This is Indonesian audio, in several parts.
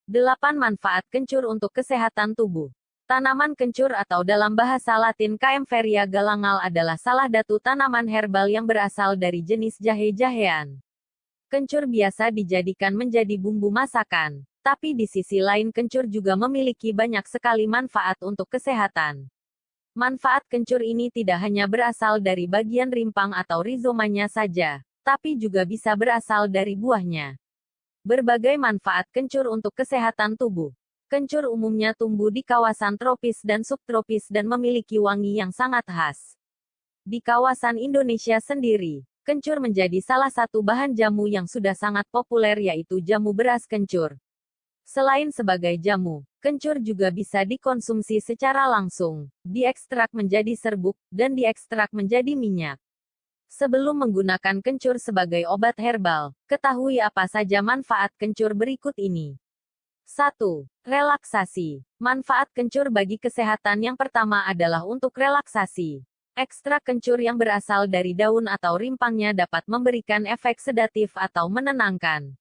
8 Manfaat kencur untuk kesehatan tubuh. Tanaman kencur atau dalam bahasa Latin Kaempferia galangal adalah salah satu tanaman herbal yang berasal dari jenis jahe-jahean. Kencur biasa dijadikan menjadi bumbu masakan, tapi di sisi lain kencur juga memiliki banyak sekali manfaat untuk kesehatan. Manfaat kencur ini tidak hanya berasal dari bagian rimpang atau rizomanya saja, tapi juga bisa berasal dari buahnya. Berbagai manfaat kencur untuk kesehatan tubuh. Kencur umumnya tumbuh di kawasan tropis dan subtropis dan memiliki wangi yang sangat khas. Di kawasan Indonesia sendiri, kencur menjadi salah satu bahan jamu yang sudah sangat populer yaitu jamu beras kencur. Selain sebagai jamu, kencur juga bisa dikonsumsi secara langsung, diekstrak menjadi serbuk, dan diekstrak menjadi minyak. Sebelum menggunakan kencur sebagai obat herbal, ketahui apa saja manfaat kencur berikut ini. 1. Relaksasi. Manfaat kencur bagi kesehatan yang pertama adalah untuk relaksasi. Ekstrak kencur yang berasal dari daun atau rimpangnya dapat memberikan efek sedatif atau menenangkan.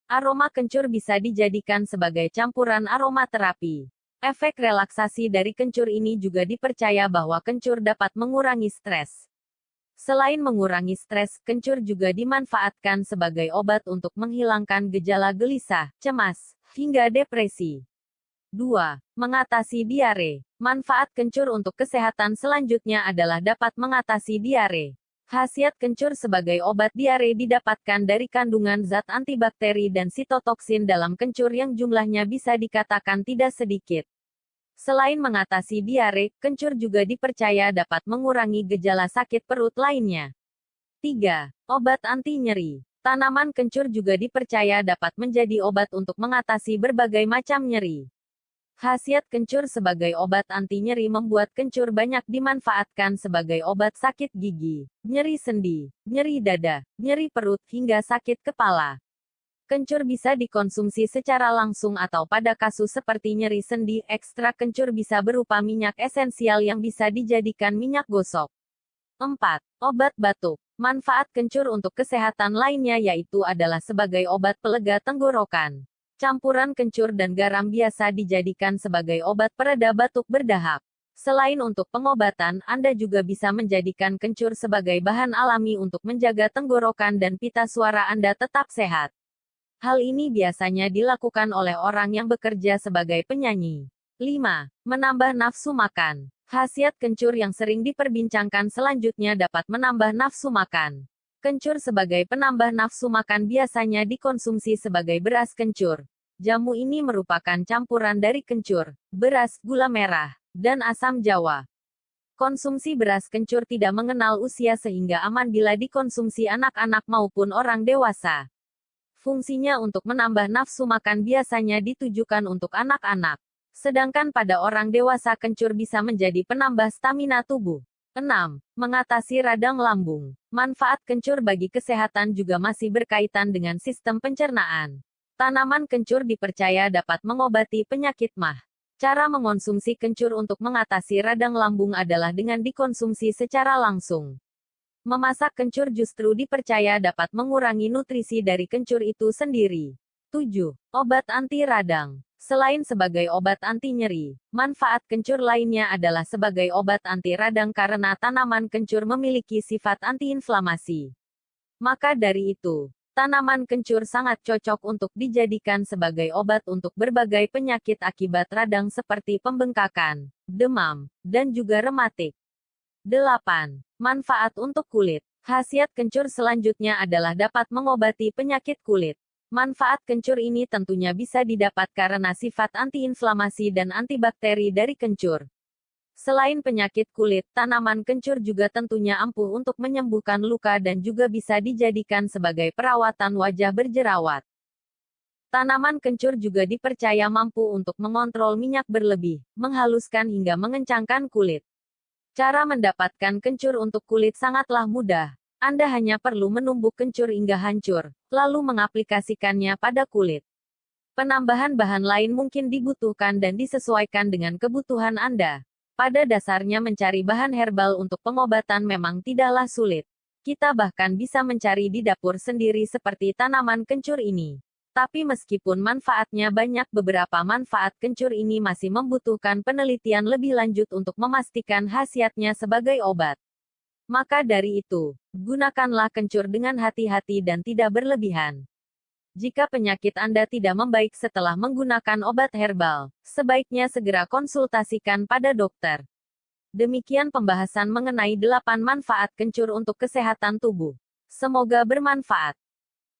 Aroma kencur bisa dijadikan sebagai campuran aromaterapi. Efek relaksasi dari kencur ini juga dipercaya bahwa kencur dapat mengurangi stres. Selain mengurangi stres, kencur juga dimanfaatkan sebagai obat untuk menghilangkan gejala gelisah, cemas, hingga depresi. 2. Mengatasi diare. Manfaat kencur untuk kesehatan selanjutnya adalah dapat mengatasi diare. Khasiat kencur sebagai obat diare didapatkan dari kandungan zat antibakteri dan sitotoksin dalam kencur yang jumlahnya bisa dikatakan tidak sedikit. Selain mengatasi diare, kencur juga dipercaya dapat mengurangi gejala sakit perut lainnya. 3. Obat anti nyeri. Tanaman kencur juga dipercaya dapat menjadi obat untuk mengatasi berbagai macam nyeri. Khasiat kencur sebagai obat anti nyeri membuat kencur banyak dimanfaatkan sebagai obat sakit gigi, nyeri sendi, nyeri dada, nyeri perut, hingga sakit kepala. Kencur bisa dikonsumsi secara langsung atau pada kasus seperti nyeri sendi, ekstrak kencur bisa berupa minyak esensial yang bisa dijadikan minyak gosok. 4. Obat batuk. Manfaat kencur untuk kesehatan lainnya yaitu adalah sebagai obat pelega tenggorokan. Campuran kencur dan garam biasa dijadikan sebagai obat pereda batuk berdahak. Selain untuk pengobatan, Anda juga bisa menjadikan kencur sebagai bahan alami untuk menjaga tenggorokan dan pita suara Anda tetap sehat. Hal ini biasanya dilakukan oleh orang yang bekerja sebagai penyanyi. 5. Menambah nafsu makan. Khasiat kencur yang sering diperbincangkan selanjutnya dapat menambah nafsu makan. Kencur sebagai penambah nafsu makan biasanya dikonsumsi sebagai beras kencur. Jamu ini merupakan campuran dari kencur, beras, gula merah, dan asam jawa. Konsumsi beras kencur tidak mengenal usia sehingga aman bila dikonsumsi anak-anak maupun orang dewasa. Fungsinya untuk menambah nafsu makan biasanya ditujukan untuk anak-anak. Sedangkan pada orang dewasa kencur bisa menjadi penambah stamina tubuh. 6. Mengatasi radang lambung. Manfaat kencur bagi kesehatan juga masih berkaitan dengan sistem pencernaan. Tanaman kencur dipercaya dapat mengobati penyakit MAH. Cara mengonsumsi kencur untuk mengatasi radang lambung adalah dengan dikonsumsi secara langsung. Memasak kencur justru dipercaya dapat mengurangi nutrisi dari kencur itu sendiri. 7. Obat anti radang. Selain sebagai obat anti nyeri, manfaat kencur lainnya adalah sebagai obat anti radang karena tanaman kencur memiliki sifat antiinflamasi. Maka dari itu, tanaman kencur sangat cocok untuk dijadikan sebagai obat untuk berbagai penyakit akibat radang seperti pembengkakan, demam, dan juga rematik. 8. Manfaat untuk kulit. Khasiat kencur selanjutnya adalah dapat mengobati penyakit kulit. Manfaat kencur ini tentunya bisa didapat karena sifat antiinflamasi dan antibakteri dari kencur. Selain penyakit kulit, tanaman kencur juga tentunya ampuh untuk menyembuhkan luka dan juga bisa dijadikan sebagai perawatan wajah berjerawat. Tanaman kencur juga dipercaya mampu untuk mengontrol minyak berlebih, menghaluskan hingga mengencangkan kulit. Cara mendapatkan kencur untuk kulit sangatlah mudah. Anda hanya perlu menumbuk kencur hingga hancur, lalu mengaplikasikannya pada kulit. Penambahan bahan lain mungkin dibutuhkan dan disesuaikan dengan kebutuhan Anda. Pada dasarnya mencari bahan herbal untuk pengobatan memang tidaklah sulit. Kita bahkan bisa mencari di dapur sendiri seperti tanaman kencur ini. Tapi meskipun manfaatnya banyak, beberapa manfaat kencur ini masih membutuhkan penelitian lebih lanjut untuk memastikan khasiatnya sebagai obat. Maka dari itu, gunakanlah kencur dengan hati-hati dan tidak berlebihan. Jika penyakit Anda tidak membaik setelah menggunakan obat herbal, sebaiknya segera konsultasikan pada dokter. Demikian pembahasan mengenai 8 manfaat kencur untuk kesehatan tubuh. Semoga bermanfaat.